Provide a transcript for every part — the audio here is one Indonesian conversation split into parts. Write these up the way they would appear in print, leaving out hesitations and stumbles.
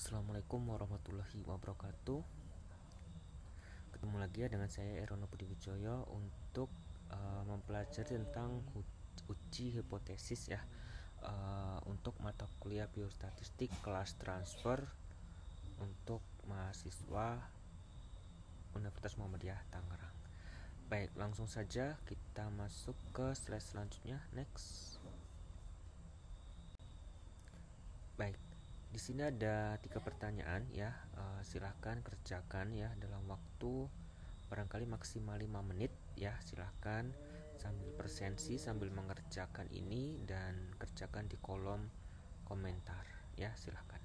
Assalamualaikum warahmatullahi wabarakatuh. Ketemu lagi ya dengan saya Erono Budi Wijoyo untuk mempelajari tentang uji hipotesis ya, untuk mata kuliah biostatistik kelas transfer untuk mahasiswa Universitas Muhammadiyah Tangerang. Baik, langsung saja kita masuk ke slide selanjutnya. Next. Baik, di sini ada 3 pertanyaan ya. Silahkan kerjakan ya dalam waktu barangkali maksimal 5 menit ya. Silahkan sambil bersensi sambil mengerjakan ini dan kerjakan di kolom komentar ya. Silahkan.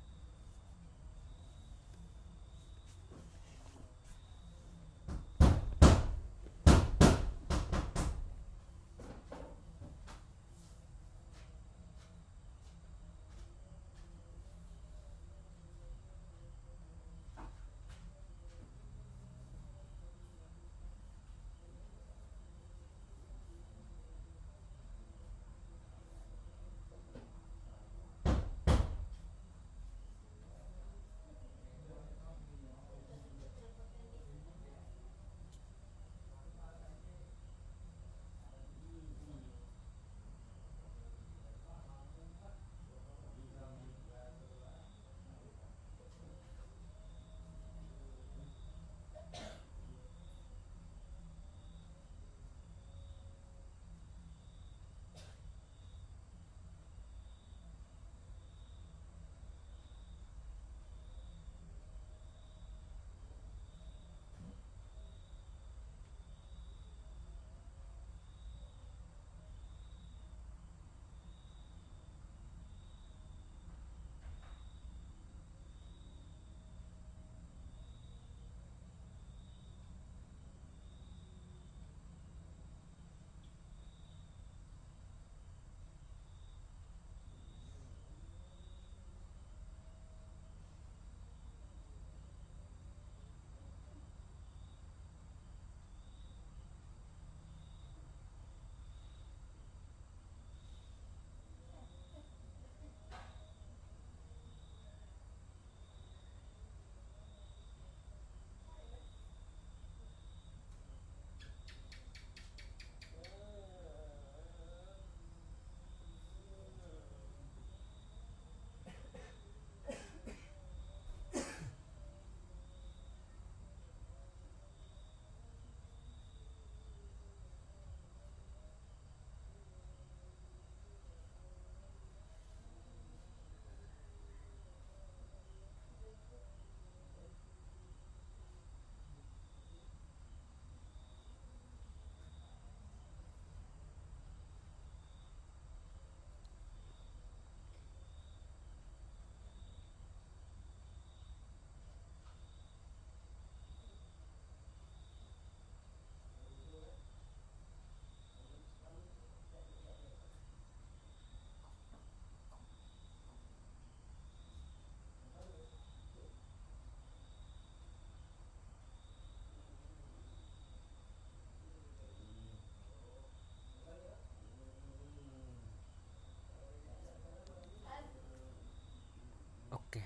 Oke,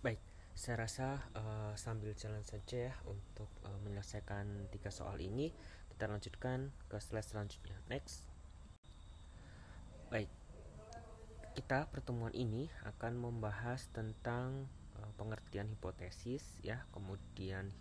baik. Saya rasa sambil jalan saja ya untuk menyelesaikan 3 soal ini. Kita lanjutkan ke slide selanjutnya. Next. Baik, kita pertemuan ini akan membahas tentang pengertian hipotesis ya, kemudian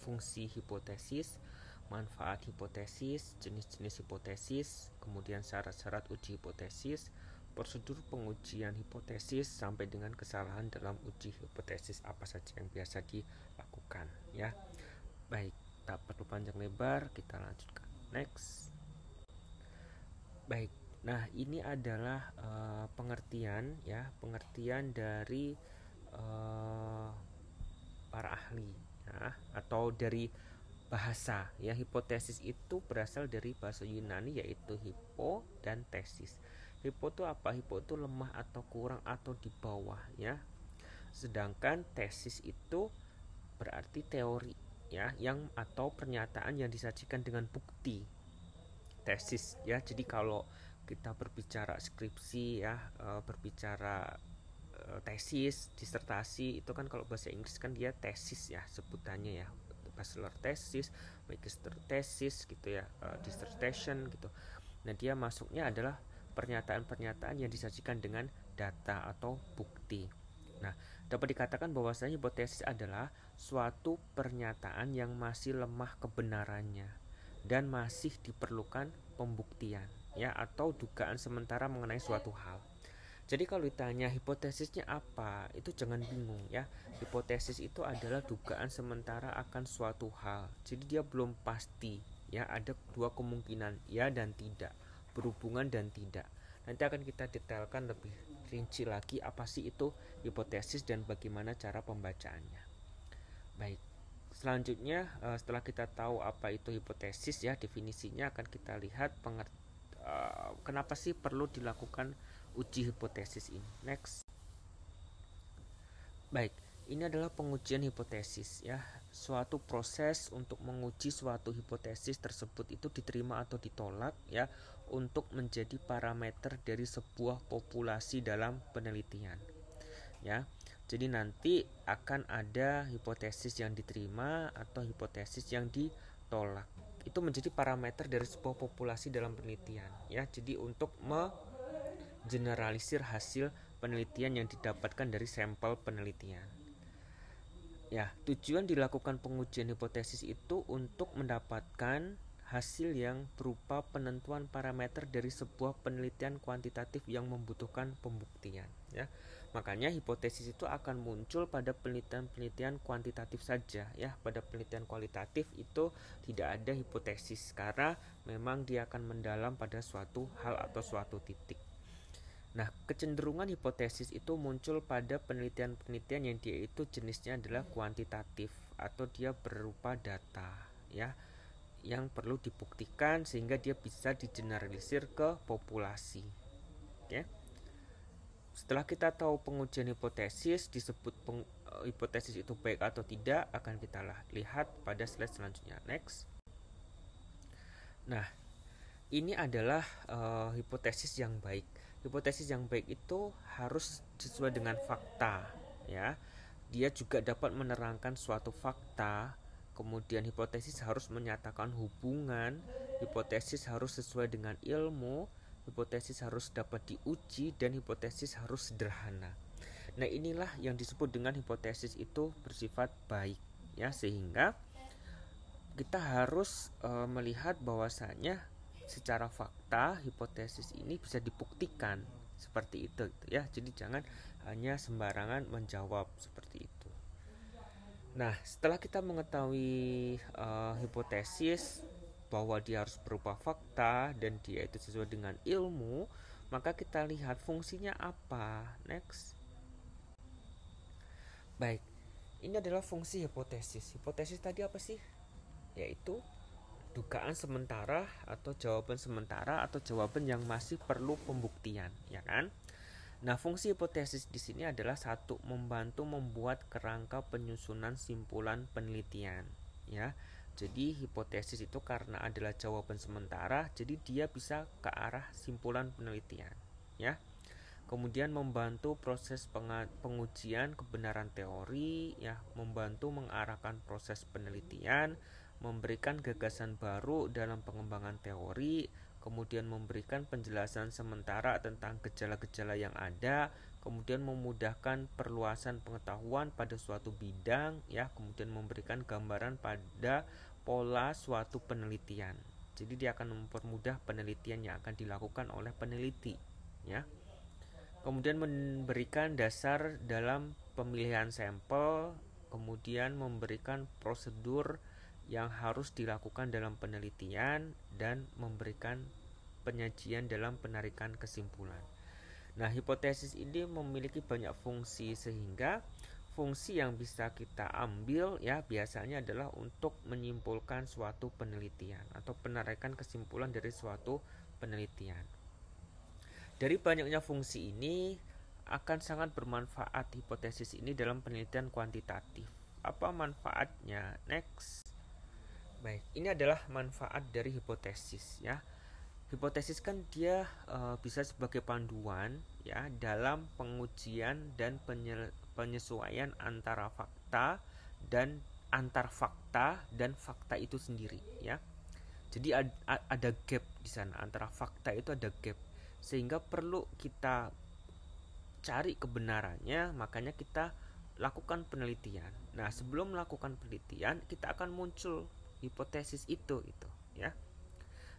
fungsi hipotesis, manfaat hipotesis, jenis-jenis hipotesis, kemudian syarat-syarat uji hipotesis, prosedur pengujian hipotesis, sampai dengan kesalahan dalam uji hipotesis apa saja yang biasa dilakukan ya. Baik, tak perlu panjang lebar, kita lanjutkan. Next. Baik, nah ini adalah pengertian ya, pengertian dari para ahli ya, atau dari bahasa ya. Hipotesis itu berasal dari bahasa Yunani yaitu hipo dan tesis. Hipo itu apa? Hipo itu lemah atau kurang atau di bawah ya. Sedangkan tesis itu berarti teori ya, yang atau pernyataan yang disajikan dengan bukti. Tesis ya. Jadi kalau kita berbicara skripsi ya, berbicara tesis, disertasi itu kan kalau bahasa Inggris kan dia tesis ya sebutannya ya, bachelor tesis, magister tesis gitu ya, dissertation gitu. Nah dia masuknya adalah pernyataan-pernyataan yang disajikan dengan data atau bukti. Nah dapat dikatakan bahwasanya hipotesis adalah suatu pernyataan yang masih lemah kebenarannya dan masih diperlukan pembuktian ya, atau dugaan sementara mengenai suatu hal. Jadi kalau ditanya hipotesisnya apa, itu jangan bingung ya. Hipotesis itu adalah dugaan sementara akan suatu hal. Jadi dia belum pasti ya, ada dua kemungkinan, ya dan tidak, berhubungan dan tidak. Nanti akan kita detailkan lebih rinci lagi apa sih itu hipotesis dan bagaimana cara pembacaannya. Baik. Selanjutnya setelah kita tahu apa itu hipotesis ya, definisinya akan kita lihat kenapa sih perlu dilakukan uji hipotesis ini. Next. Baik, ini adalah pengujian hipotesis ya. Suatu proses untuk menguji suatu hipotesis tersebut itu diterima atau ditolak ya, untuk menjadi parameter dari sebuah populasi dalam penelitian. Ya. Jadi nanti akan ada hipotesis yang diterima atau hipotesis yang ditolak. Itu menjadi parameter dari sebuah populasi dalam penelitian ya. Jadi untuk generalisir hasil penelitian yang didapatkan dari sampel penelitian. Ya, tujuan dilakukan pengujian hipotesis itu untuk mendapatkan hasil yang berupa penentuan parameter dari sebuah penelitian kuantitatif yang membutuhkan pembuktian ya. Makanya hipotesis itu akan muncul pada penelitian-penelitian kuantitatif saja ya. Pada penelitian kualitatif itu tidak ada hipotesis karena memang dia akan mendalam pada suatu hal atau suatu titik. Nah, kecenderungan hipotesis itu muncul pada penelitian-penelitian yang dia itu jenisnya adalah kuantitatif atau dia berupa data ya, yang perlu dibuktikan sehingga dia bisa digeneralisir ke populasi. Oke. Setelah kita tahu pengujian hipotesis, disebut hipotesis itu baik atau tidak akan kita lihat pada slide selanjutnya. Next. Nah, ini adalah hipotesis yang baik. Hipotesis yang baik itu harus sesuai dengan fakta ya. Dia juga dapat menerangkan suatu fakta. Kemudian hipotesis harus menyatakan hubungan, hipotesis harus sesuai dengan ilmu, hipotesis harus dapat diuji, dan hipotesis harus sederhana. Nah, inilah yang disebut dengan hipotesis itu bersifat baik ya, sehingga kita harus melihat bahwasanya secara fakta hipotesis ini bisa dibuktikan seperti itu ya. Jadi jangan hanya sembarangan menjawab seperti itu. Nah, setelah kita mengetahui hipotesis bahwa dia harus berupa fakta dan dia itu sesuai dengan ilmu, maka kita lihat fungsinya apa. Next. Baik, ini adalah fungsi hipotesis. Hipotesis tadi apa sih? Yaitu dugaan sementara atau jawaban sementara atau jawaban yang masih perlu pembuktian, ya kan? Nah, fungsi hipotesis di sini adalah satu, membantu membuat kerangka penyusunan simpulan penelitian, ya. Jadi hipotesis itu karena adalah jawaban sementara, jadi dia bisa ke arah simpulan penelitian, ya. Kemudian membantu proses pengujian kebenaran teori, ya, membantu mengarahkan proses penelitian, memberikan gagasan baru dalam pengembangan teori, kemudian memberikan penjelasan sementara tentang gejala-gejala yang ada, kemudian memudahkan perluasan pengetahuan pada suatu bidang ya, kemudian memberikan gambaran pada pola suatu penelitian. Jadi dia akan mempermudah penelitian yang akan dilakukan oleh peneliti ya. Kemudian memberikan dasar dalam pemilihan sampel, kemudian memberikan prosedur yang harus dilakukan dalam penelitian dan memberikan penyajian dalam penarikan kesimpulan. Nah, hipotesis ini memiliki banyak fungsi sehingga fungsi yang bisa kita ambil ya biasanya adalah untuk menyimpulkan suatu penelitian atau penarikan kesimpulan dari suatu penelitian. Dari banyaknya fungsi ini akan sangat bermanfaat hipotesis ini dalam penelitian kuantitatif. Apa manfaatnya? Next. Baik, ini adalah manfaat dari hipotesis ya. Hipotesis kan dia bisa sebagai panduan ya dalam pengujian dan penyesuaian antara fakta dan antar fakta dan fakta itu sendiri, ya. Jadi ada gap di sana, antara fakta itu ada gap, sehingga perlu kita cari kebenarannya, makanya kita lakukan penelitian. Nah, sebelum melakukan penelitian, kita akan muncul hipotesis itu ya.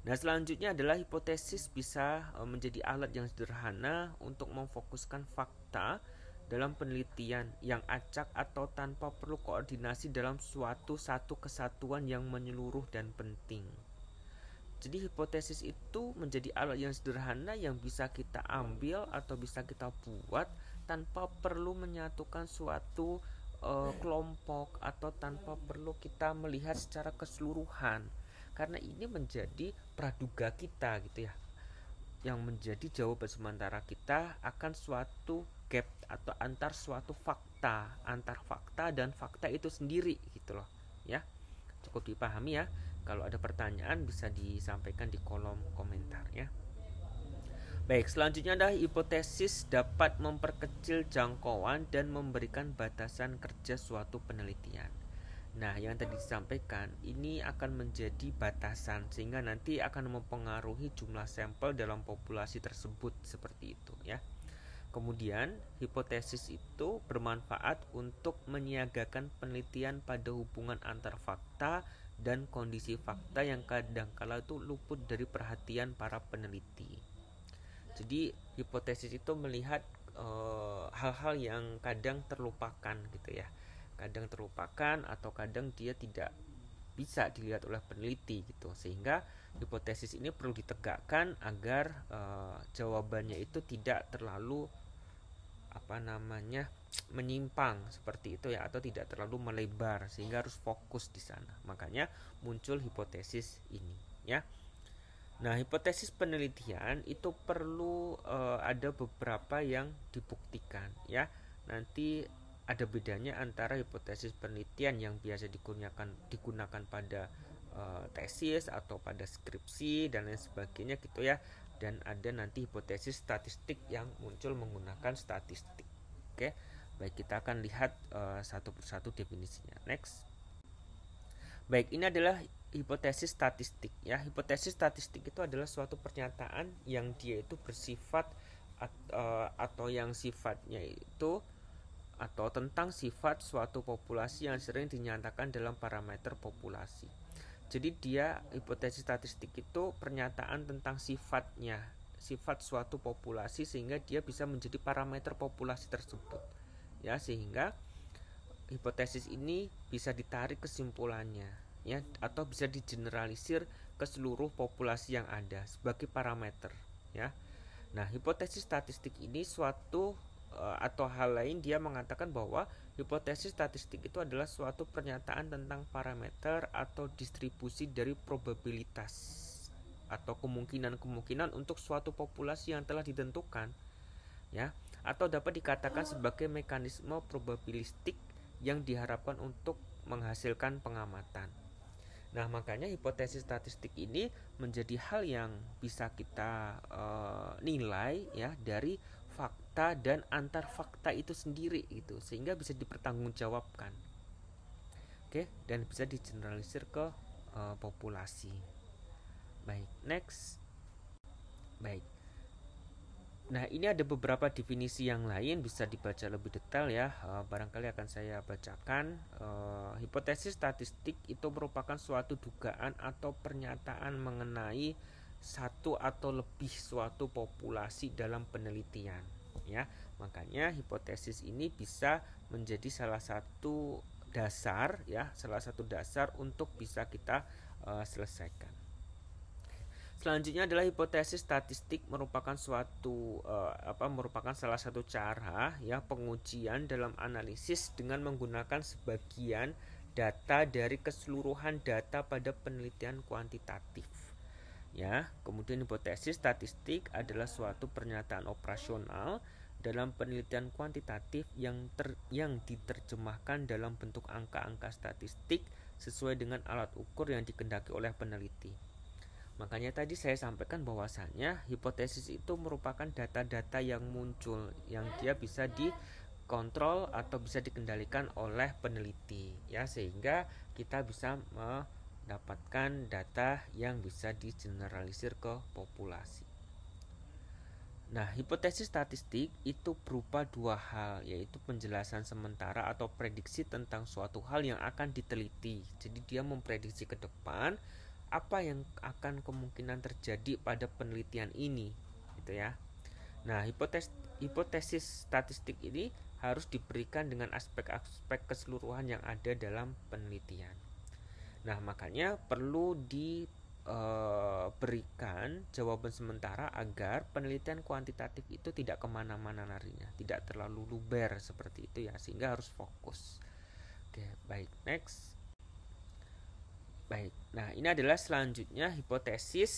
Nah, selanjutnya adalah hipotesis bisa menjadi alat yang sederhana untuk memfokuskan fakta dalam penelitian yang acak atau tanpa perlu koordinasi dalam satu kesatuan yang menyeluruh dan penting. Jadi hipotesis itu menjadi alat yang sederhana yang bisa kita ambil atau bisa kita buat tanpa perlu menyatukan suatu kelompok atau tanpa perlu kita melihat secara keseluruhan, karena ini menjadi praduga kita gitu ya, yang menjadi jawaban sementara kita akan suatu gap atau antar suatu fakta, antar fakta dan fakta itu sendiri gitu loh ya. Cukup dipahami ya. Kalau ada pertanyaan bisa disampaikan di kolom komentar ya. Baik, selanjutnya adalah hipotesis dapat memperkecil jangkauan dan memberikan batasan kerja suatu penelitian. Nah, yang tadi disampaikan ini akan menjadi batasan sehingga nanti akan mempengaruhi jumlah sampel dalam populasi tersebut seperti itu ya. Kemudian, hipotesis itu bermanfaat untuk menyiagakan penelitian pada hubungan antar fakta dan kondisi fakta yang kadangkala itu luput dari perhatian para peneliti. Jadi, hipotesis itu melihat hal-hal yang kadang terlupakan gitu ya. Kadang terlupakan atau kadang dia tidak bisa dilihat oleh peneliti gitu, sehingga hipotesis ini perlu ditegakkan agar jawabannya itu tidak terlalu menyimpang seperti itu ya, atau tidak terlalu melebar sehingga harus fokus di sana. Makanya muncul hipotesis ini ya. Nah, hipotesis penelitian itu perlu ada beberapa yang dibuktikan ya. Nanti ada bedanya antara hipotesis penelitian yang biasa digunakan pada tesis atau pada skripsi dan lain sebagainya gitu ya, dan ada nanti hipotesis statistik yang muncul menggunakan statistik. Oke, baik, kita akan lihat satu persatu definisinya. Next. Baik, ini adalah hipotesis statistik ya. Hipotesis statistik itu adalah suatu pernyataan yang dia itu bersifat atau yang sifatnya itu atau tentang sifat suatu populasi yang sering dinyatakan dalam parameter populasi. Jadi hipotesis statistik itu pernyataan tentang sifatnya, sifat suatu populasi sehingga dia bisa menjadi parameter populasi tersebut. Ya, sehingga hipotesis ini bisa ditarik kesimpulannya ya, atau bisa digeneralisir ke seluruh populasi yang ada sebagai parameter ya. Nah, hipotesis statistik ini suatu atau hal lain dia mengatakan bahwa hipotesis statistik itu adalah suatu pernyataan tentang parameter atau distribusi dari probabilitas atau kemungkinan-kemungkinan untuk suatu populasi yang telah ditentukan ya, atau dapat dikatakan sebagai mekanisme probabilistik yang diharapkan untuk menghasilkan pengamatan. Nah, makanya hipotesis statistik ini menjadi hal yang bisa kita nilai ya dari fakta dan antar fakta itu sendiri itu, sehingga bisa dipertanggungjawabkan. Oke, dan bisa digeneralisir ke populasi. Baik, next. Baik. Nah, ini ada beberapa definisi yang lain, bisa dibaca lebih detail ya. Barangkali akan saya bacakan. Hipotesis statistik itu merupakan suatu dugaan atau pernyataan mengenai satu atau lebih suatu populasi dalam penelitian ya. Makanya hipotesis ini bisa menjadi salah satu dasar ya, salah satu dasar untuk bisa kita selesaikan. Selanjutnya adalah hipotesis statistik merupakan merupakan salah satu cara ya pengujian dalam analisis dengan menggunakan sebagian data dari keseluruhan data pada penelitian kuantitatif. Ya, kemudian hipotesis statistik adalah suatu pernyataan operasional dalam penelitian kuantitatif yang diterjemahkan dalam bentuk angka-angka statistik sesuai dengan alat ukur yang dikehendaki oleh peneliti. Makanya tadi saya sampaikan bahwasanya hipotesis itu merupakan data-data yang muncul yang dia bisa dikontrol atau bisa dikendalikan oleh peneliti ya, sehingga kita bisa mendapatkan data yang bisa digeneralisir ke populasi. Nah, hipotesis statistik itu berupa dua hal, yaitu penjelasan sementara atau prediksi tentang suatu hal yang akan diteliti. Jadi dia memprediksi ke depan apa yang akan kemungkinan terjadi pada penelitian ini, gitu ya. Nah, hipotesis statistik ini harus diberikan dengan aspek-aspek keseluruhan yang ada dalam penelitian. Nah, makanya perlu diberikan jawaban sementara agar penelitian kuantitatif itu tidak kemana-mana larinya, tidak terlalu luber seperti itu ya, sehingga harus fokus. Oke, baik, next. Baik, nah ini adalah selanjutnya hipotesis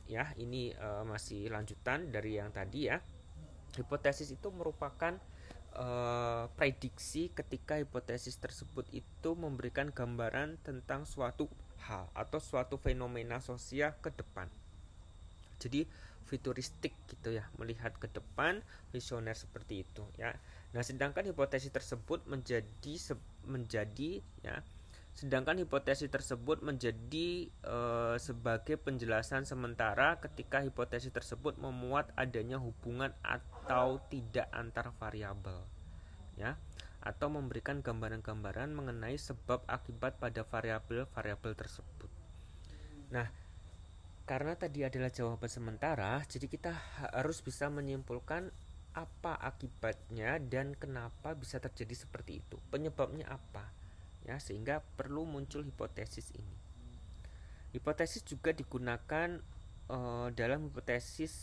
ya, ini masih lanjutan dari yang tadi ya. Hipotesis itu merupakan prediksi ketika hipotesis tersebut itu memberikan gambaran tentang suatu hal atau suatu fenomena sosial ke depan. Jadi futuristik gitu ya, melihat ke depan, visioner seperti itu ya. Nah, sedangkan hipotesis tersebut menjadi ya, sedangkan hipotesis tersebut menjadi sebagai penjelasan sementara ketika hipotesis tersebut memuat adanya hubungan atau tidak antar variabel, ya, atau memberikan gambaran-gambaran mengenai sebab akibat pada variabel-variabel tersebut. Nah, karena tadi adalah jawaban sementara, jadi kita harus bisa menyimpulkan apa akibatnya dan kenapa bisa terjadi seperti itu, penyebabnya apa. Ya, sehingga perlu muncul hipotesis ini. Hipotesis juga digunakan dalam hipotesis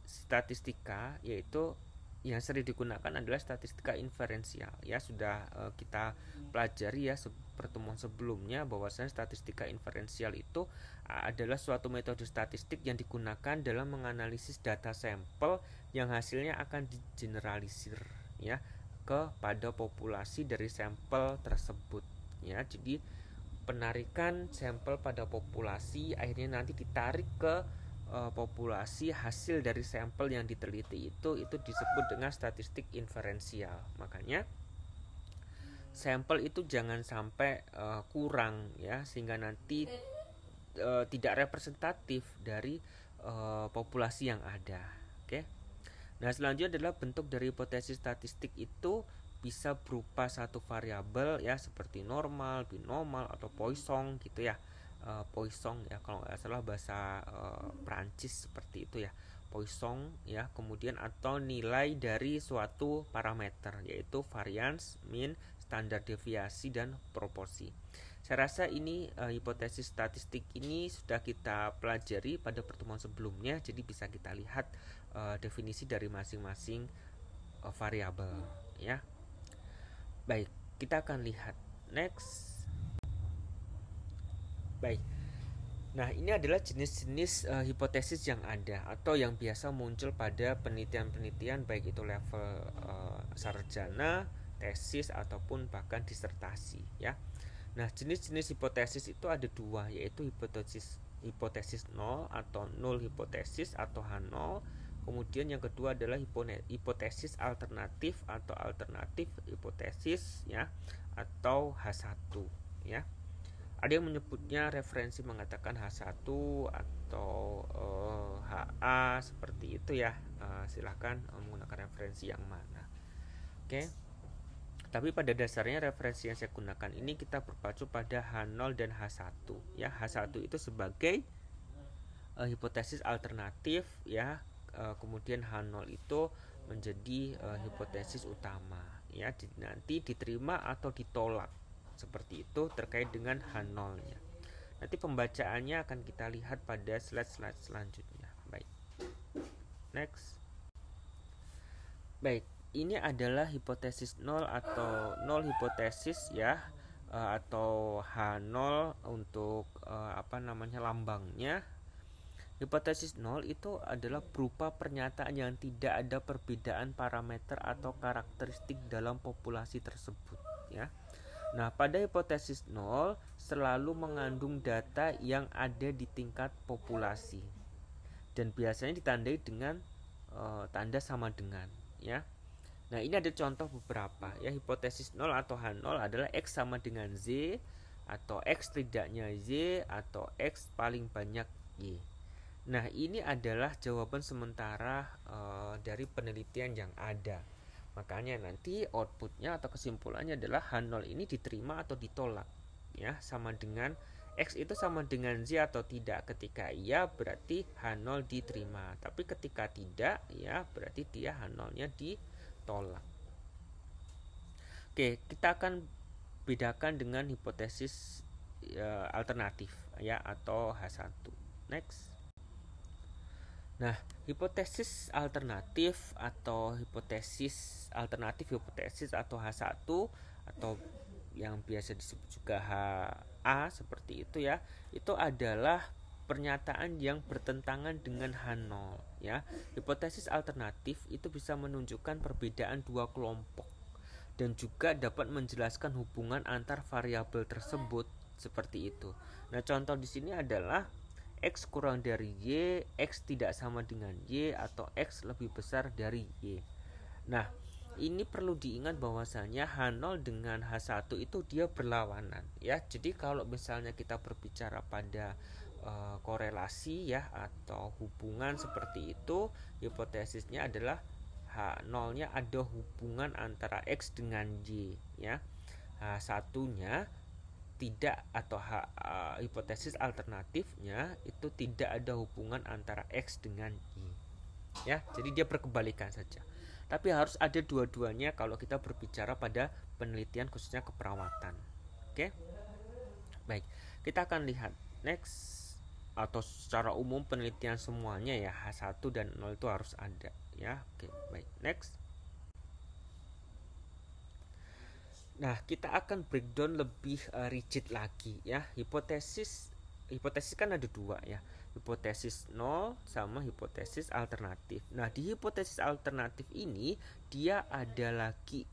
statistika, yaitu yang sering digunakan adalah statistika inferensial. Ya, sudah kita pelajari ya pertemuan sebelumnya bahwasanya statistika inferensial itu adalah suatu metode statistik yang digunakan dalam menganalisis data sampel yang hasilnya akan digeneralisir ya kepada populasi dari sampel tersebut. Ya, jadi penarikan sampel pada populasi akhirnya nanti ditarik ke populasi hasil dari sampel yang diteliti itu disebut dengan statistik inferensial. Makanya sampel itu jangan sampai kurang ya, sehingga nanti tidak representatif dari populasi yang ada. Oke. Nah, selanjutnya adalah bentuk dari hipotesis statistik itu bisa berupa satu variabel ya, seperti normal, binomal atau Poisson gitu ya. Poisson ya kalau nggak salah bahasa Prancis seperti itu ya, Poisson ya. Kemudian atau nilai dari suatu parameter yaitu variance, mean, standar deviasi dan proporsi. Saya rasa ini hipotesis statistik ini sudah kita pelajari pada pertemuan sebelumnya, jadi bisa kita lihat definisi dari masing-masing variabel ya. Baik, kita akan lihat next. Baik. Nah, ini adalah jenis-jenis hipotesis yang ada atau yang biasa muncul pada penelitian-penelitian baik itu level sarjana, tesis ataupun bahkan disertasi ya. Nah, jenis-jenis hipotesis itu ada dua, yaitu hipotesis nol atau null hipotesis atau H0. Kemudian yang kedua adalah hipotesis alternatif atau alternatif hipotesis ya, atau H1 ya. Ada yang menyebutnya referensi mengatakan H1 atau HA seperti itu ya. Silahkan menggunakan referensi yang mana. Oke. Tapi pada dasarnya referensi yang saya gunakan ini kita berpacu pada H0 dan H1 ya. H1 itu sebagai hipotesis alternatif ya. Kemudian H0 itu menjadi hipotesis utama ya, nanti diterima atau ditolak seperti itu terkait dengan H0-nya. Nanti pembacaannya akan kita lihat pada slide-slide selanjutnya. Baik, next. Baik, ini adalah hipotesis nol atau nol hipotesis ya, atau H0 untuk lambangnya. Hipotesis nol itu adalah berupa pernyataan yang tidak ada perbedaan parameter atau karakteristik dalam populasi tersebut ya. Nah, pada hipotesis nol selalu mengandung data yang ada di tingkat populasi dan biasanya ditandai dengan tanda sama dengan, ya. Nah, ini ada contoh beberapa, ya. Hipotesis nol atau H0 adalah X sama dengan Z, atau X tidaknya Y, atau X paling banyak Y. Nah, ini adalah jawaban sementara dari penelitian yang ada. Makanya nanti outputnya atau kesimpulannya adalah H0 ini diterima atau ditolak, ya. Sama dengan X itu sama dengan Z atau tidak. Ketika iya berarti H0 diterima, tapi ketika tidak, ya berarti dia H0-nya ditolak. Oke, kita akan bedakan dengan hipotesis alternatif, ya, atau H1. Next. Nah, hipotesis alternatif atau hipotesis atau H1 atau yang biasa disebut juga HA seperti itu, ya. Itu adalah pernyataan yang bertentangan dengan H0, ya. Hipotesis alternatif itu bisa menunjukkan perbedaan dua kelompok dan juga dapat menjelaskan hubungan antar variabel tersebut seperti itu. Nah, contoh di sini adalah X kurang dari Y, X tidak sama dengan Y, atau X lebih besar dari Y. Nah, ini perlu diingat bahwasanya H0 dengan H1 itu dia berlawanan, ya. Jadi kalau misalnya kita berbicara pada korelasi, ya, atau hubungan seperti itu, hipotesisnya adalah H0-nya ada hubungan antara X dengan Y, ya. H1-nya tidak, atau hipotesis alternatifnya itu tidak ada hubungan antara X dengan Y, ya. Jadi dia berkebalikan saja. Tapi harus ada dua-duanya kalau kita berbicara pada penelitian khususnya keperawatan. Oke. Baik, kita akan lihat next, atau secara umum penelitian semuanya, ya, H1 dan 0 itu harus ada, ya. Oke, baik. Next. Nah, kita akan breakdown lebih rigid lagi, ya. Hipotesis kan ada dua, ya. Hipotesis 0 sama hipotesis alternatif. Nah, di hipotesis alternatif ini dia ada lagi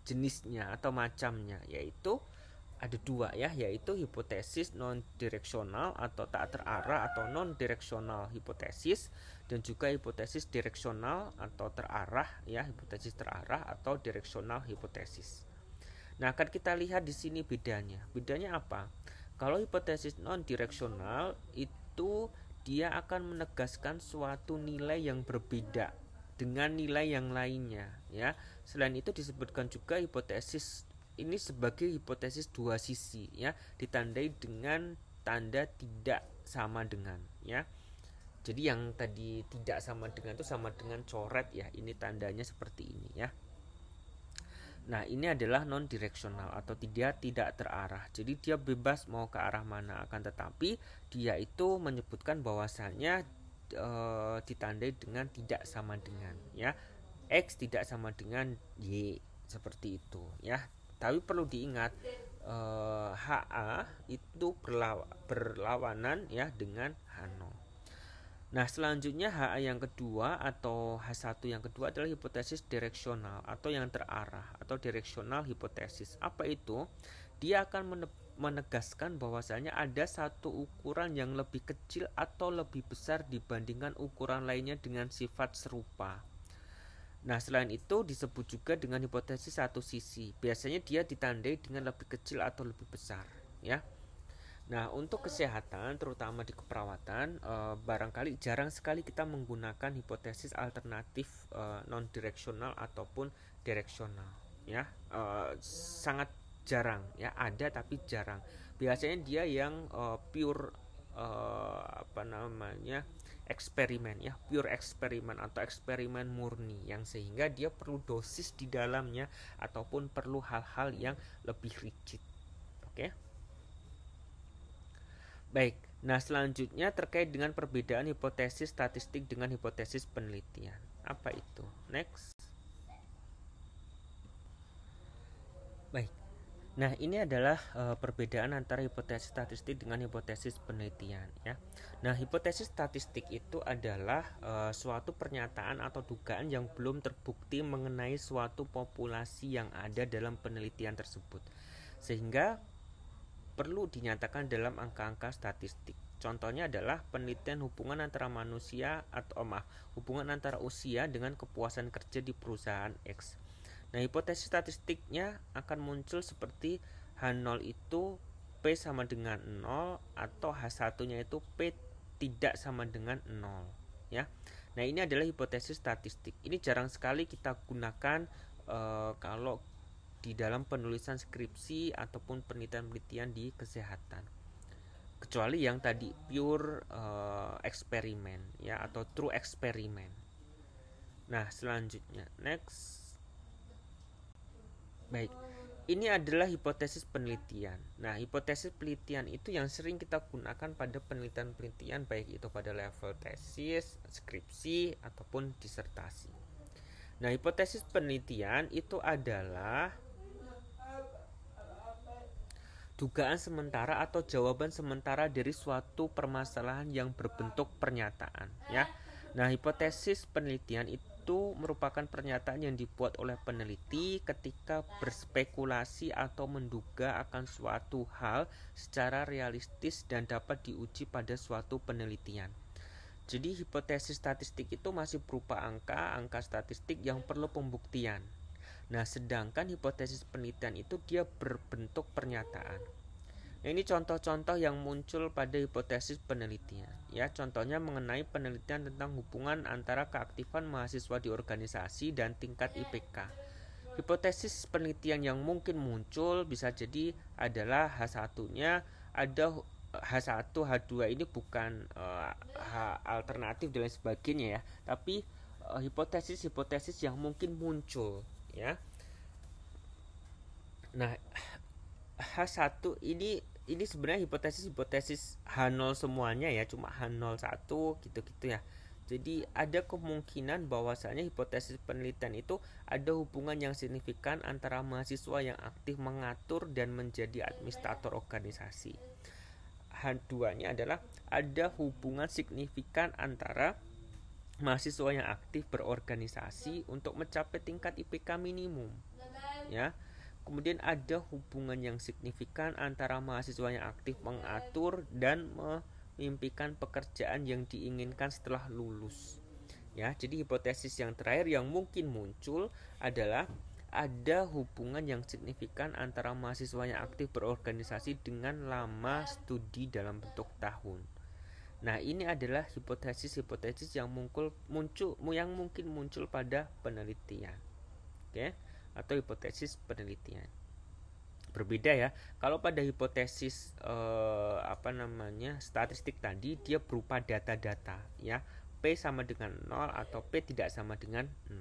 jenisnya atau macamnya, yaitu ada dua, ya, yaitu hipotesis non direksional atau tak terarah atau non direksional hipotesis, dan juga hipotesis direksional atau terarah, ya, hipotesis terarah atau direksional hipotesis. Nah, akan kita lihat di sini bedanya. Bedanya apa? Kalau hipotesis non direksional itu dia akan menegaskan suatu nilai yang berbeda dengan nilai yang lainnya, ya. Selain itu disebutkan juga hipotesis ini sebagai hipotesis dua sisi, ya, ditandai dengan tanda tidak sama dengan, ya. Jadi yang tadi tidak sama dengan itu sama dengan coret, ya. Ini tandanya seperti ini, ya. Nah, ini adalah non direksional atau tidak terarah. Jadi dia bebas mau ke arah mana, akan tetapi dia itu menyebutkan bahwasannya ditandai dengan tidak sama dengan, ya. X tidak sama dengan Y seperti itu, ya. Tapi perlu diingat HA itu berlawanan, ya, dengan H0. Nah, selanjutnya HA yang kedua atau H1 yang kedua adalah hipotesis direksional atau yang terarah atau direksional hipotesis. Apa itu? Dia akan menegaskan bahwasanya ada satu ukuran yang lebih kecil atau lebih besar dibandingkan ukuran lainnya dengan sifat serupa. Nah, selain itu disebut juga dengan hipotesis satu sisi. Biasanya dia ditandai dengan lebih kecil atau lebih besar, ya. Nah, untuk kesehatan terutama di keperawatan barangkali jarang sekali kita menggunakan hipotesis alternatif non direksional ataupun direksional, ya. Sangat jarang, ya. Ada tapi jarang. Biasanya dia yang pure eksperimen, ya, pure eksperimen atau eksperimen murni, yang sehingga dia perlu dosis di dalamnya ataupun perlu hal-hal yang lebih rigid. Oke. Baik. Nah, selanjutnya terkait dengan perbedaan hipotesis statistik dengan hipotesis penelitian. Apa itu? Next. Baik. Nah, ini adalah perbedaan antara hipotesis statistik dengan hipotesis penelitian ya. Nah, hipotesis statistik itu adalah suatu pernyataan atau dugaan yang belum terbukti mengenai suatu populasi yang ada dalam penelitian tersebut. Sehingga perlu dinyatakan dalam angka-angka statistik. Contohnya adalah penelitian hubungan antara manusia atau hubungan antara usia dengan kepuasan kerja di perusahaan X. Nah, hipotesis statistiknya akan muncul seperti H0 itu P sama dengan 0 atau H1-nya itu P tidak sama dengan 0 ya. Nah, ini adalah hipotesis statistik. Ini jarang sekali kita gunakan kalau di dalam penulisan skripsi ataupun penelitian-penelitian di kesehatan. Kecuali yang tadi pure eksperimen ya atau true eksperimen. Nah, selanjutnya next. Baik, ini adalah hipotesis penelitian. Nah, hipotesis penelitian itu yang sering kita gunakan pada penelitian-penelitian baik itu pada level tesis, skripsi, ataupun disertasi. Nah, hipotesis penelitian itu adalah dugaan sementara atau jawaban sementara dari suatu permasalahan yang berbentuk pernyataan, ya. Nah, hipotesis penelitian itu merupakan pernyataan yang dibuat oleh peneliti ketika berspekulasi atau menduga akan suatu hal secara realistis dan dapat diuji pada suatu penelitian. Jadi hipotesis statistik itu masih berupa angka statistik yang perlu pembuktian. Nah, sedangkan hipotesis penelitian itu dia berbentuk pernyataan. Nah, ini contoh-contoh yang muncul pada hipotesis penelitian. Ya, contohnya mengenai penelitian tentang hubungan antara keaktifan mahasiswa di organisasi dan tingkat IPK. Hipotesis penelitian yang mungkin muncul bisa jadi adalah H1-nya ada H1, H2 ini bukan alternatif dan lain sebagainya ya, tapi hipotesis-hipotesis yang mungkin muncul ya. Nah, H1 ini sebenarnya hipotesis H0 semuanya ya, cuma H01 gitu-gitu ya. Jadi ada kemungkinan bahwasanya hipotesis penelitian itu ada hubungan yang signifikan antara mahasiswa yang aktif mengatur dan menjadi administrator organisasi. H2-nya adalah ada hubungan signifikan antara mahasiswa yang aktif berorganisasi untuk mencapai tingkat IPK minimum. Ya. Kemudian ada hubungan yang signifikan antara mahasiswa yang aktif mengatur dan memimpikan pekerjaan yang diinginkan setelah lulus. Ya, jadi hipotesis yang terakhir yang mungkin muncul adalah ada hubungan yang signifikan antara mahasiswa yang aktif berorganisasi dengan lama studi dalam bentuk tahun. Nah, ini adalah hipotesis-hipotesis yang mungkin muncul pada penelitian. Oke, atau hipotesis penelitian. Berbeda ya. Kalau pada hipotesis statistik tadi dia berupa data-data ya. P sama dengan 0 atau P tidak sama dengan 0.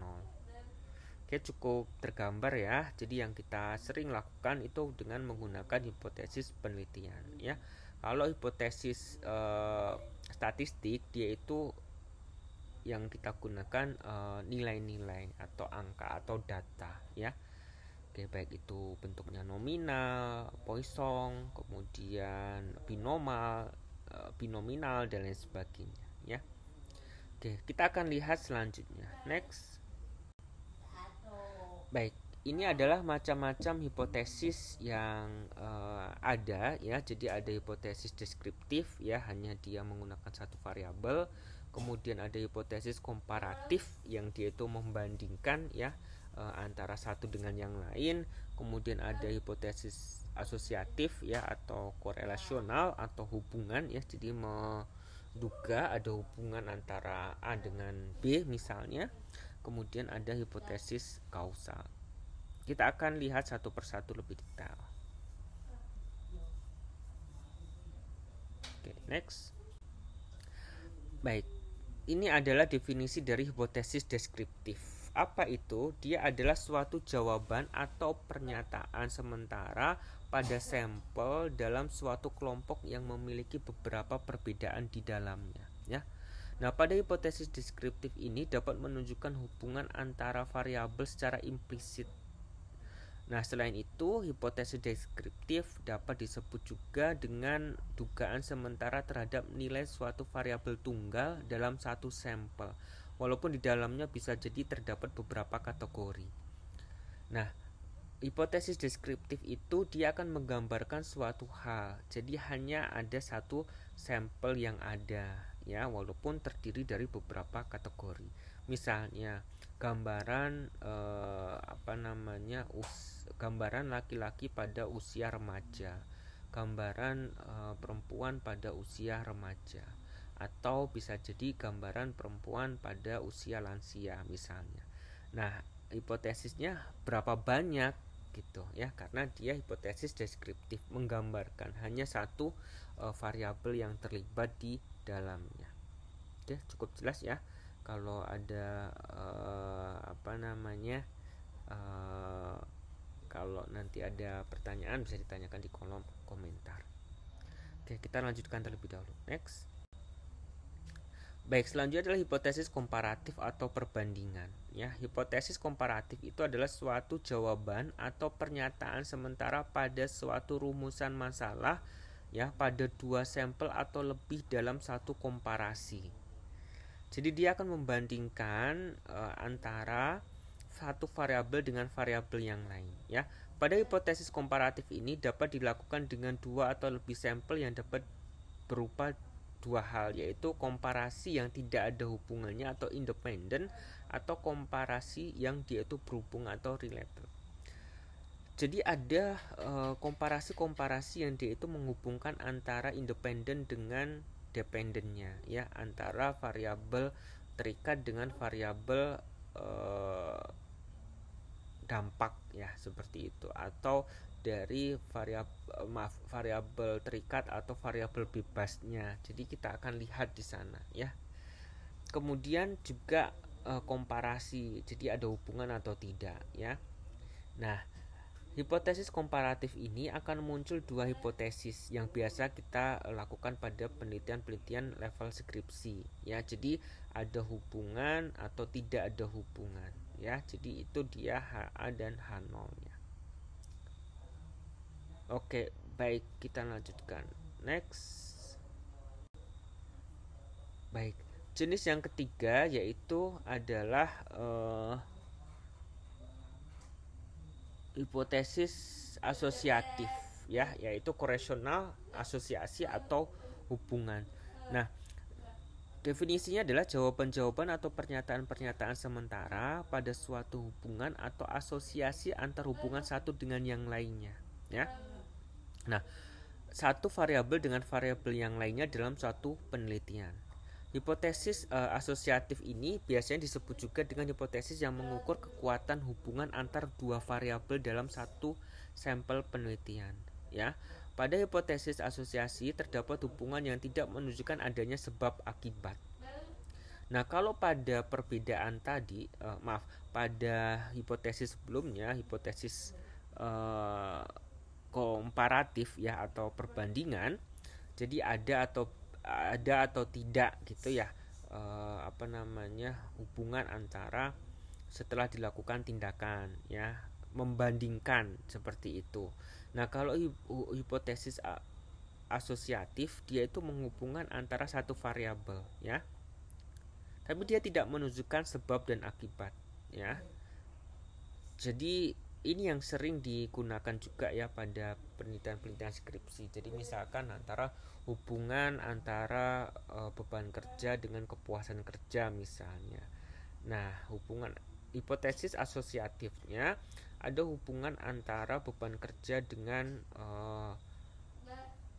Oke, cukup tergambar ya. Jadi yang kita sering lakukan itu dengan menggunakan hipotesis penelitian ya. Kalau hipotesis statistik dia itu yang kita gunakan nilai-nilai atau angka atau data ya. Oke, baik itu bentuknya nominal, Poisson, kemudian binominal dan lain sebagainya ya. Oke, kita akan lihat selanjutnya. Next. Baik, ini adalah macam-macam hipotesis yang ada ya. Jadi ada hipotesis deskriptif ya, hanya dia menggunakan satu variabel. Kemudian ada hipotesis komparatif yang dia itu membandingkan ya antara satu dengan yang lain. Kemudian ada hipotesis asosiatif ya atau korelasional atau hubungan ya. Jadi menduga ada hubungan antara A dengan B misalnya. Kemudian ada hipotesis kausal. Kita akan lihat satu persatu lebih detail. Oke, next. Baik, ini adalah definisi dari hipotesis deskriptif. Apa itu? Dia adalah suatu jawaban atau pernyataan sementara pada sampel dalam suatu kelompok yang memiliki beberapa perbedaan di dalamnya ya. Nah, pada hipotesis deskriptif ini dapat menunjukkan hubungan antara variabel secara implisit Nah, selain itu, hipotesis deskriptif dapat disebut juga dengan dugaan sementara terhadap nilai suatu variabel tunggal dalam satu sampel, walaupun di dalamnya bisa jadi terdapat beberapa kategori. Nah, hipotesis deskriptif itu dia akan menggambarkan suatu hal. Jadi hanya ada satu sampel yang ada, ya, walaupun terdiri dari beberapa kategori. Misalnya gambaran gambaran laki-laki pada usia remaja, gambaran perempuan pada usia remaja, atau bisa jadi gambaran perempuan pada usia lansia misalnya. Nah, hipotesisnya berapa banyak gitu ya, karena dia hipotesis deskriptif, menggambarkan hanya satu variabel yang terlibat di dalamnya. Oke, cukup jelas ya. Kalau ada kalau nanti ada pertanyaan bisa ditanyakan di kolom komentar. Oke, kita lanjutkan terlebih dahulu. Next. Baik, selanjutnya adalah hipotesis komparatif atau perbandingan. Ya, hipotesis komparatif itu adalah suatu jawaban atau pernyataan sementara pada suatu rumusan masalah, ya, pada dua sampel atau lebih dalam satu komparasi. Jadi dia akan membandingkan antara satu variabel dengan variabel yang lain, ya. Pada hipotesis komparatif ini dapat dilakukan dengan dua atau lebih sampel yang dapat berupa dua hal, yaitu komparasi yang tidak ada hubungannya atau independen, atau komparasi yang dia itu berhubung atau related. Jadi ada komparasi-komparasi yang dia itu menghubungkan antara independen dengan dependennya, ya, antara variabel terikat dengan variabel dampak, ya, seperti itu, atau dari variabel terikat atau variabel bebasnya. Jadi kita akan lihat di sana, ya. Kemudian juga komparasi, jadi ada hubungan atau tidak, ya. Nah, hipotesis komparatif ini akan muncul dua hipotesis yang biasa kita lakukan pada penelitian-penelitian level skripsi, ya. Jadi ada hubungan atau tidak ada hubungan, ya. Jadi itu dia HA dan H0 nya. Oke, baik, kita lanjutkan. Next. Baik, jenis yang ketiga yaitu adalah hipotesis asosiatif, ya, yaitu koresional, asosiasi atau hubungan. Nah, definisinya adalah jawaban-jawaban atau pernyataan-pernyataan sementara pada suatu hubungan atau asosiasi antar hubungan satu dengan yang lainnya, ya. Nah, satu variabel dengan variabel yang lainnya dalam suatu penelitian. Hipotesis asosiatif ini biasanya disebut juga dengan hipotesis yang mengukur kekuatan hubungan antar dua variabel dalam satu sampel penelitian, ya. Pada hipotesis asosiasi terdapat hubungan yang tidak menunjukkan adanya sebab akibat. Nah, kalau pada perbedaan tadi, pada hipotesis sebelumnya, hipotesis komparatif, ya, atau perbandingan, jadi ada atau tidak gitu, ya, hubungan antara setelah dilakukan tindakan, ya, membandingkan seperti itu. Nah, kalau hipotesis asosiatif, dia itu menghubungkan antara satu variabel, ya, tapi dia tidak menunjukkan sebab dan akibat, ya. Jadi ini yang sering digunakan juga, ya, pada penelitian-penelitian skripsi. Jadi misalkan antara hubungan antara beban kerja dengan kepuasan kerja misalnya. Nah, hubungan hipotesis asosiatifnya ada hubungan antara beban kerja dengan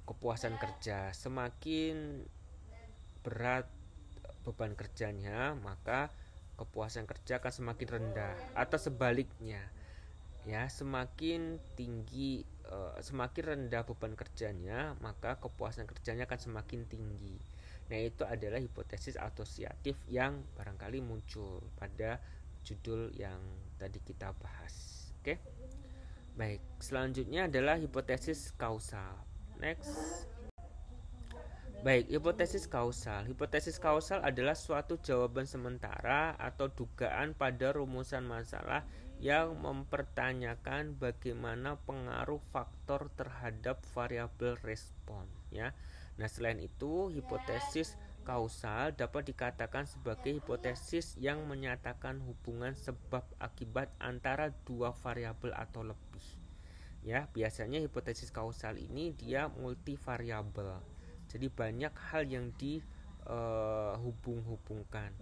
kepuasan kerja. Semakin berat beban kerjanya, maka kepuasan kerja akan semakin rendah, atau sebaliknya, ya, semakin tinggi semakin rendah beban kerjanya, maka kepuasan kerjanya akan semakin tinggi. Nah, itu adalah hipotesis asosiatif yang barangkali muncul pada judul yang tadi kita bahas. Oke. Baik, selanjutnya adalah hipotesis kausal. Next. Baik, hipotesis kausal. Hipotesis kausal adalah suatu jawaban sementara atau dugaan pada rumusan masalah yang mempertanyakan bagaimana pengaruh faktor terhadap variabel respon, ya. Nah, selain itu, hipotesis kausal dapat dikatakan sebagai hipotesis yang menyatakan hubungan sebab akibat antara dua variabel atau lebih. Ya, biasanya hipotesis kausal ini dia multivariabel. Jadi banyak hal yang dihubung-hubungkan.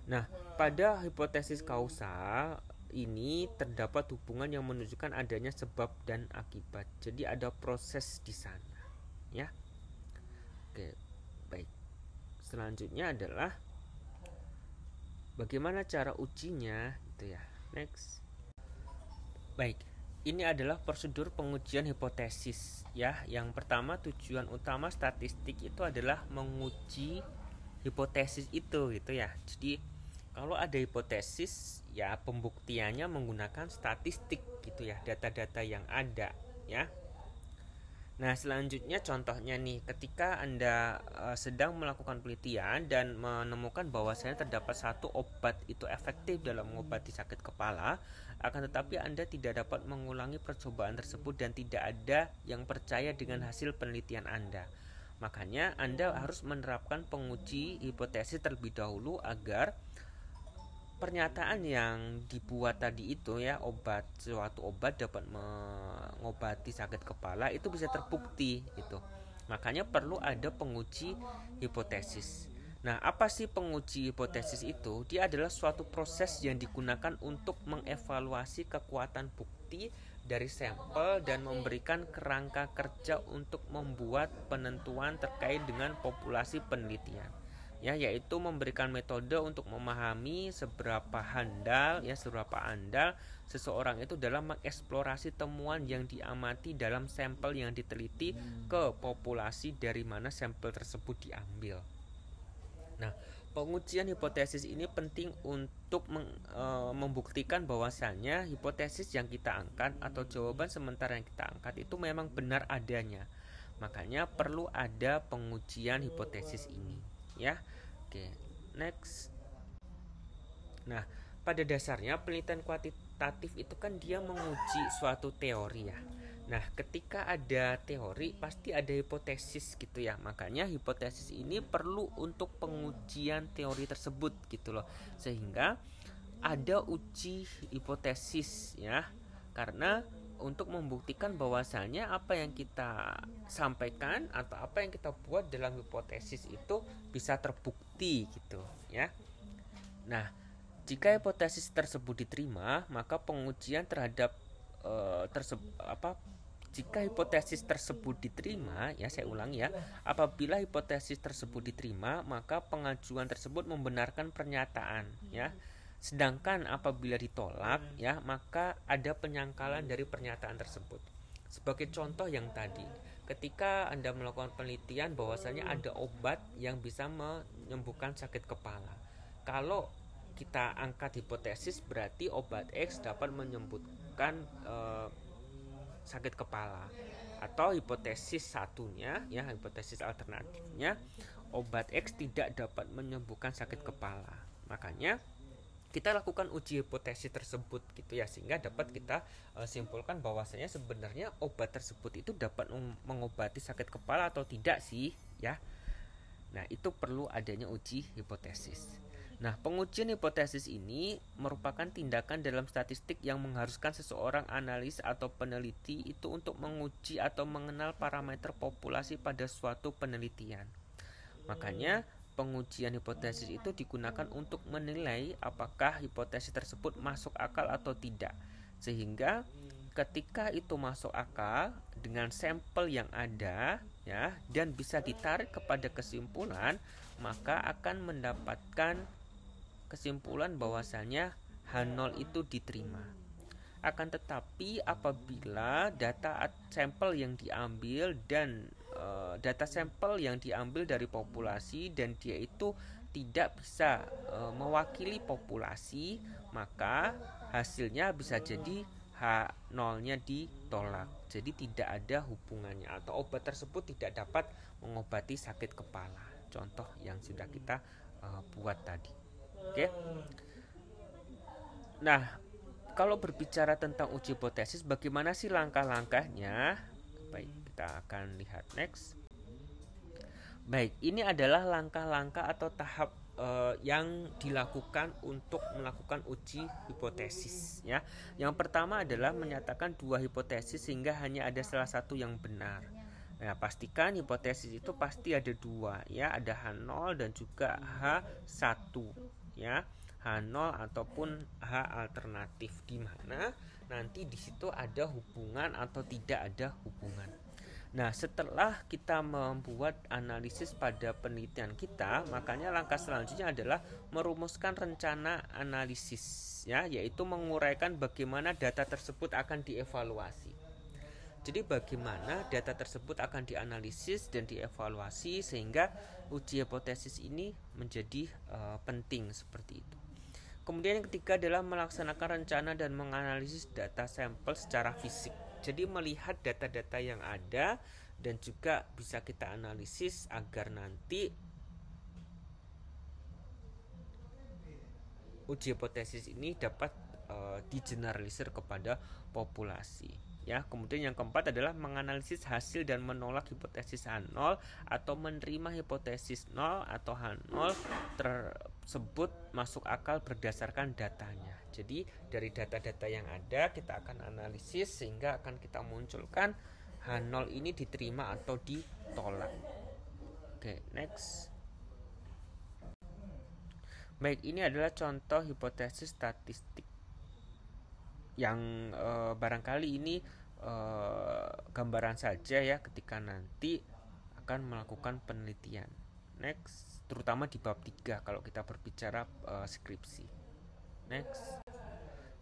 Nah, pada hipotesis kausal ini terdapat hubungan yang menunjukkan adanya sebab dan akibat. Jadi ada proses di sana, ya. Oke, baik. Selanjutnya adalah bagaimana cara ujinya, gitu ya. Next. Baik. Ini adalah prosedur pengujian hipotesis, ya. Yang pertama, tujuan utama statistik itu adalah menguji hipotesis itu, gitu ya. Jadi kalau ada hipotesis, ya pembuktiannya menggunakan statistik, gitu ya, data-data yang ada, ya. Nah, selanjutnya contohnya nih, ketika Anda sedang melakukan penelitian dan menemukan bahwasanya terdapat satu obat itu efektif dalam mengobati sakit kepala, akan tetapi Anda tidak dapat mengulangi percobaan tersebut dan tidak ada yang percaya dengan hasil penelitian Anda. Makanya Anda harus menerapkan penguji hipotesis terlebih dahulu agar pernyataan yang dibuat tadi itu, ya, suatu obat dapat mengobati sakit kepala, itu bisa terbukti itu. Makanya perlu ada penguji hipotesis. Nah, apa sih penguji hipotesis itu? Dia adalah suatu proses yang digunakan untuk mengevaluasi kekuatan bukti dari sampel dan memberikan kerangka kerja untuk membuat penentuan terkait dengan populasi penelitian, ya, yaitu memberikan metode untuk memahami seberapa andal seseorang itu dalam mengeksplorasi temuan yang diamati dalam sampel yang diteliti ke populasi dari mana sampel tersebut diambil. Nah, pengujian hipotesis ini penting untuk membuktikan bahwasannya hipotesis yang kita angkat atau jawaban sementara yang kita angkat itu memang benar adanya. Makanya perlu ada pengujian hipotesis ini, ya. Oke, next. Nah, pada dasarnya penelitian kuantitatif itu kan dia menguji suatu teori, ya. Nah, ketika ada teori pasti ada hipotesis, gitu ya. Makanya hipotesis ini perlu untuk pengujian teori tersebut, gitu loh. Sehingga ada uji hipotesis, ya. Karena untuk membuktikan bahwasanya apa yang kita sampaikan atau apa yang kita buat dalam hipotesis itu bisa terbukti, gitu ya. Nah, jika hipotesis tersebut diterima, maka pengujian terhadap jika hipotesis tersebut diterima, ya, saya ulang, ya, apabila hipotesis tersebut diterima, maka pengajuan tersebut membenarkan pernyataan, ya. Sedangkan apabila ditolak, ya, maka ada penyangkalan dari pernyataan tersebut. Sebagai contoh yang tadi, ketika Anda melakukan penelitian bahwasanya ada obat yang bisa menyembuhkan sakit kepala. Kalau kita angkat hipotesis, berarti obat X dapat menyembuhkan sakit kepala. Atau hipotesis satunya, ya, hipotesis alternatifnya, obat X tidak dapat menyembuhkan sakit kepala. Makanya kita lakukan uji hipotesis tersebut, gitu ya, sehingga dapat kita simpulkan bahwasanya sebenarnya obat tersebut itu dapat mengobati sakit kepala atau tidak sih, ya. Nah, itu perlu adanya uji hipotesis. Nah, pengujian hipotesis ini merupakan tindakan dalam statistik yang mengharuskan seseorang analis atau peneliti itu untuk menguji atau mengenal parameter populasi pada suatu penelitian. Makanya pengujian hipotesis itu digunakan untuk menilai apakah hipotesis tersebut masuk akal atau tidak. Sehingga ketika itu masuk akal dengan sampel yang ada, ya, dan bisa ditarik kepada kesimpulan, maka akan mendapatkan kesimpulan bahwasanya H0 itu diterima. Akan tetapi apabila data sampel yang diambil dan data sampel yang diambil dari populasi dan dia itu tidak bisa mewakili populasi, maka hasilnya bisa jadi H0-nya ditolak. Jadi tidak ada hubungannya atau obat tersebut tidak dapat mengobati sakit kepala. Contoh yang sudah kita buat tadi. Oke. Nah, kalau berbicara tentang uji hipotesis, bagaimana sih langkah-langkahnya? Baik, kita akan lihat next. Baik, ini adalah langkah-langkah atau tahap yang dilakukan untuk melakukan uji hipotesis ya. Yang pertama adalah menyatakan dua hipotesis sehingga hanya ada salah satu yang benar. Nah, pastikan hipotesis itu pasti ada dua ya, ada H0 dan juga H1 ya. H0 ataupun H alternatif, di mana nanti di situ ada hubungan atau tidak ada hubungan. Nah, setelah kita membuat analisis pada penelitian kita, makanya langkah selanjutnya adalah merumuskan rencana analisis ya, yaitu menguraikan bagaimana data tersebut akan dievaluasi. Jadi bagaimana data tersebut akan dianalisis dan dievaluasi sehingga uji hipotesis ini menjadi penting seperti itu. Kemudian yang ketiga adalah melaksanakan rencana dan menganalisis data sampel secara fisik. Jadi melihat data-data yang ada dan juga bisa kita analisis agar nanti uji hipotesis ini dapat digeneralisir kepada populasi. Ya, kemudian yang keempat adalah menganalisis hasil dan menolak hipotesis H0 atau menerima hipotesis 0 atau H0 tersebut masuk akal berdasarkan datanya. Jadi dari data-data yang ada kita akan analisis sehingga akan kita munculkan H0 ini diterima atau ditolak. Oke, next. Baik, ini adalah contoh hipotesis statistik yang barangkali ini gambaran saja ya ketika nanti akan melakukan penelitian. Next, terutama di bab 3 kalau kita berbicara skripsi. Next.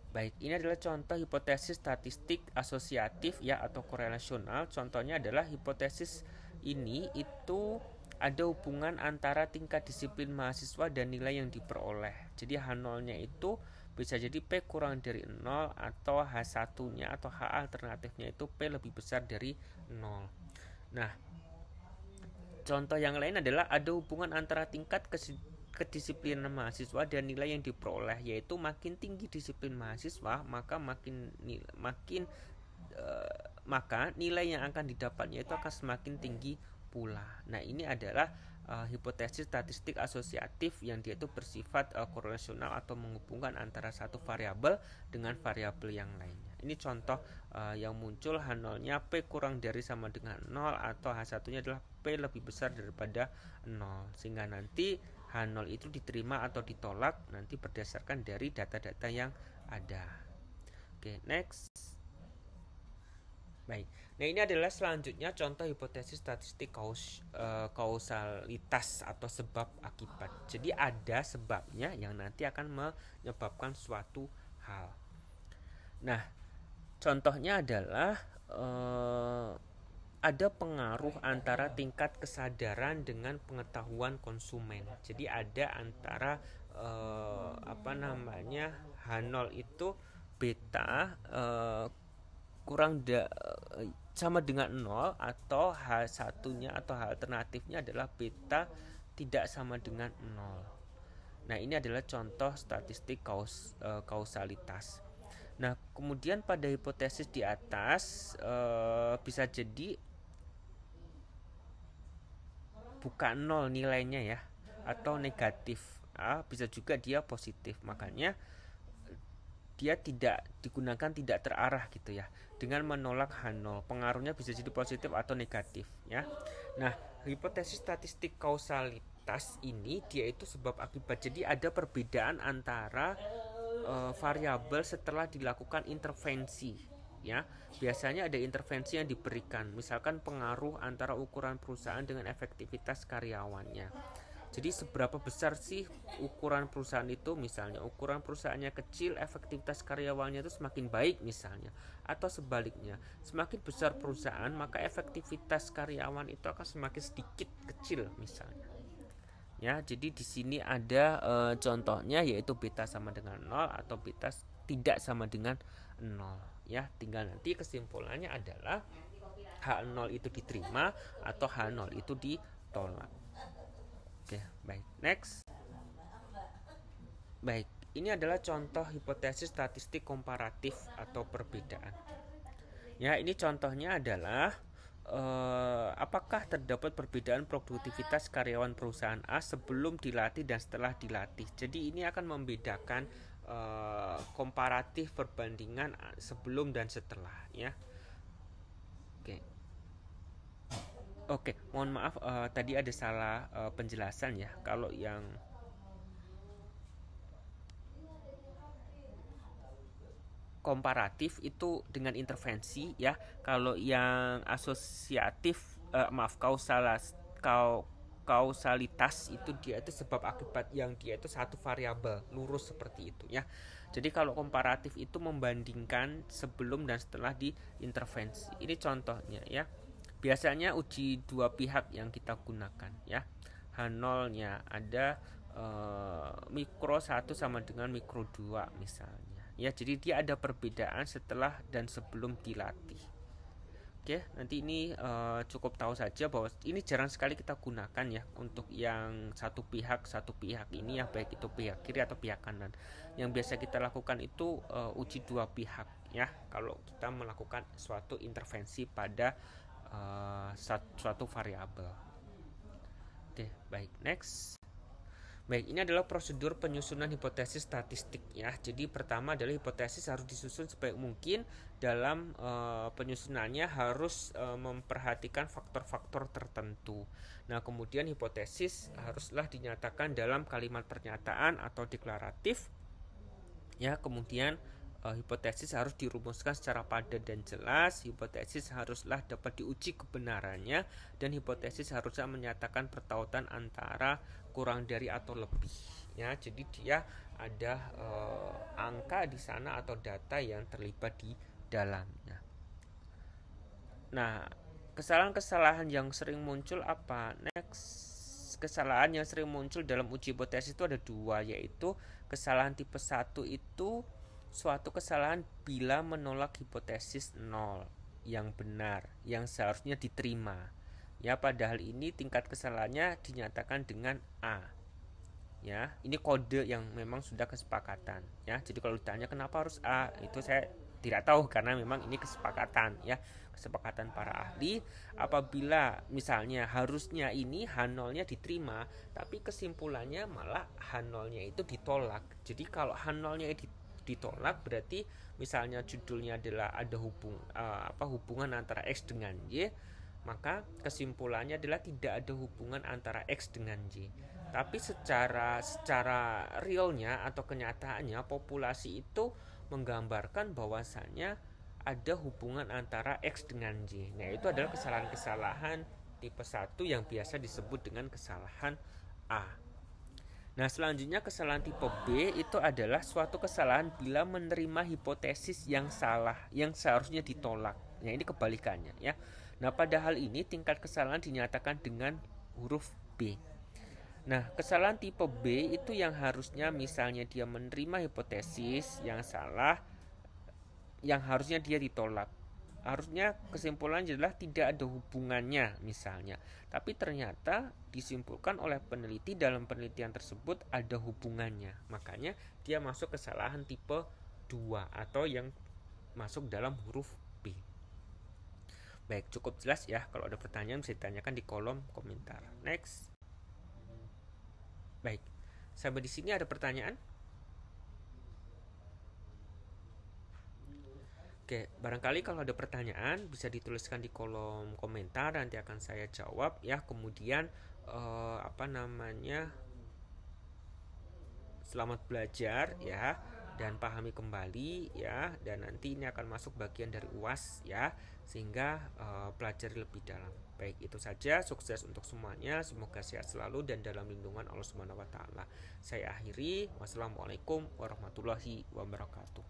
Baik, ini adalah contoh hipotesis statistik asosiatif ya atau korelasional. Contohnya adalah hipotesis ini itu ada hubungan antara tingkat disiplin mahasiswa dan nilai yang diperoleh. Jadi H0-nya itu bisa jadi P kurang dari 0 atau H1-nya atau H alternatifnya itu P lebih besar dari 0. Nah, contoh yang lain adalah ada hubungan antara tingkat kedisiplinan mahasiswa dan nilai yang diperoleh, yaitu makin tinggi disiplin mahasiswa maka maka nilai yang akan didapatnya itu akan semakin tinggi pula. Nah, ini adalah hipotesis statistik asosiatif yang dia itu bersifat korelasional atau menghubungkan antara satu variabel dengan variabel yang lainnya. Ini contoh yang muncul H0-nya P kurang dari sama dengan 0 atau H1-nya adalah P lebih besar daripada 0, sehingga nanti H0 itu diterima atau ditolak nanti berdasarkan dari data-data yang ada. Oke, next. Baik, nah ini adalah selanjutnya contoh hipotesis statistik kausalitas atau sebab akibat. Jadi ada sebabnya yang nanti akan menyebabkan suatu hal. Nah, contohnya adalah ada pengaruh antara tingkat kesadaran dengan pengetahuan konsumen. Jadi ada antara H0 itu beta sama dengan 0 atau H1-nya atau H alternatifnya adalah beta tidak sama dengan 0. Nah, ini adalah contoh statistik kausalitas. Nah, kemudian pada hipotesis di atas bisa jadi bukan 0 nilainya ya, atau negatif. Bisa juga dia positif. Makanya dia tidak digunakan tidak terarah gitu ya. Dengan menolak H0, pengaruhnya bisa jadi positif atau negatif ya. Nah, hipotesis statistik kausalitas ini dia itu sebab akibat. Jadi ada perbedaan antara variabel setelah dilakukan intervensi ya. Biasanya ada intervensi yang diberikan, misalkan pengaruh antara ukuran perusahaan dengan efektivitas karyawannya. Jadi seberapa besar sih ukuran perusahaan itu, misalnya ukuran perusahaannya kecil, efektivitas karyawannya itu semakin baik misalnya, atau sebaliknya, semakin besar perusahaan maka efektivitas karyawan itu akan semakin sedikit kecil misalnya. Ya, jadi di sini ada contohnya yaitu beta sama dengan 0 atau beta tidak sama dengan 0 ya. Tinggal nanti kesimpulannya adalah H0 itu diterima atau H0 itu ditolak. Oke, baik. Next. Baik, ini adalah contoh hipotesis statistik komparatif atau perbedaan. Ya, ini contohnya adalah apakah terdapat perbedaan produktivitas karyawan perusahaan A sebelum dilatih dan setelah dilatih. Jadi ini akan membedakan komparatif perbandingan sebelum dan setelah, ya. Oke, mohon maaf tadi ada salah penjelasan ya. Kalau yang komparatif itu dengan intervensi ya. Kalau yang asosiatif kausalitas itu dia itu sebab akibat, yang dia itu satu variabel lurus seperti itu ya. Jadi kalau komparatif itu membandingkan sebelum dan setelah diintervensi. Ini contohnya ya. Biasanya uji dua pihak yang kita gunakan ya. H0-nya ada mikro 1 sama dengan mikro 2 misalnya. Ya, jadi dia ada perbedaan setelah dan sebelum dilatih. Oke, nanti ini cukup tahu saja bahwa ini jarang sekali kita gunakan ya untuk yang satu pihak ini ya, baik itu pihak kiri atau pihak kanan. Yang biasa kita lakukan itu uji dua pihak ya, kalau kita melakukan suatu intervensi pada suatu variabel. Oke, baik, next. Baik, ini adalah prosedur penyusunan hipotesis statistik ya. Jadi pertama adalah hipotesis harus disusun sebaik mungkin. Dalam penyusunannya harus memperhatikan faktor-faktor tertentu. Nah, kemudian hipotesis haruslah dinyatakan dalam kalimat pernyataan atau deklaratif. Ya, kemudian hipotesis harus dirumuskan secara padat dan jelas. Hipotesis haruslah dapat diuji kebenarannya, dan hipotesis harusnya menyatakan pertautan antara kurang dari atau lebih ya. Jadi dia ada angka di sana atau data yang terlibat di dalamnya. Nah, kesalahan-kesalahan yang sering muncul apa? Next, kesalahan yang sering muncul dalam uji hipotesis itu ada dua, yaitu kesalahan tipe 1 itu suatu kesalahan bila menolak hipotesis 0 yang benar, yang seharusnya diterima. Ya, padahal ini tingkat kesalahannya dinyatakan dengan A. Ya, ini kode yang memang sudah kesepakatan. Ya, jadi kalau ditanya kenapa harus A, itu saya tidak tahu karena memang ini kesepakatan ya, kesepakatan para ahli. Apabila misalnya harusnya ini H0-nya diterima, tapi kesimpulannya malah H0-nya itu ditolak. Jadi kalau H0-nya ditolak berarti misalnya judulnya adalah ada hubungan antara X dengan Y, maka kesimpulannya adalah tidak ada hubungan antara X dengan Y. Tapi secara realnya atau kenyataannya populasi itu menggambarkan bahwasannya ada hubungan antara X dengan Y. Nah, itu adalah kesalahan-kesalahan tipe 1 yang biasa disebut dengan kesalahan A. Nah, selanjutnya kesalahan tipe B itu adalah suatu kesalahan bila menerima hipotesis yang salah, yang seharusnya ditolak. Nah, ini kebalikannya ya. Nah, pada hal ini tingkat kesalahan dinyatakan dengan huruf B. Nah, kesalahan tipe B itu yang harusnya misalnya dia menerima hipotesis yang salah, yang harusnya dia ditolak. Harusnya kesimpulannya adalah tidak ada hubungannya misalnya. Tapi ternyata disimpulkan oleh peneliti dalam penelitian tersebut ada hubungannya. Makanya dia masuk kesalahan tipe 2 atau yang masuk dalam huruf B. Baik, cukup jelas ya. Kalau ada pertanyaan bisa ditanyakan di kolom komentar. Next. Baik, sampai di sini ada pertanyaan? Oke, barangkali kalau ada pertanyaan bisa dituliskan di kolom komentar, nanti akan saya jawab ya. Kemudian selamat belajar ya, dan pahami kembali ya, dan nanti ini akan masuk bagian dari UAS ya, sehingga pelajari lebih dalam. Baik, itu saja. Sukses untuk semuanya, semoga sehat selalu dan dalam lindungan Allah Subhanahu wa taala. Saya akhiri. Wassalamualaikum warahmatullahi wabarakatuh.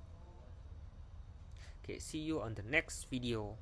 Okay, see you on the next video.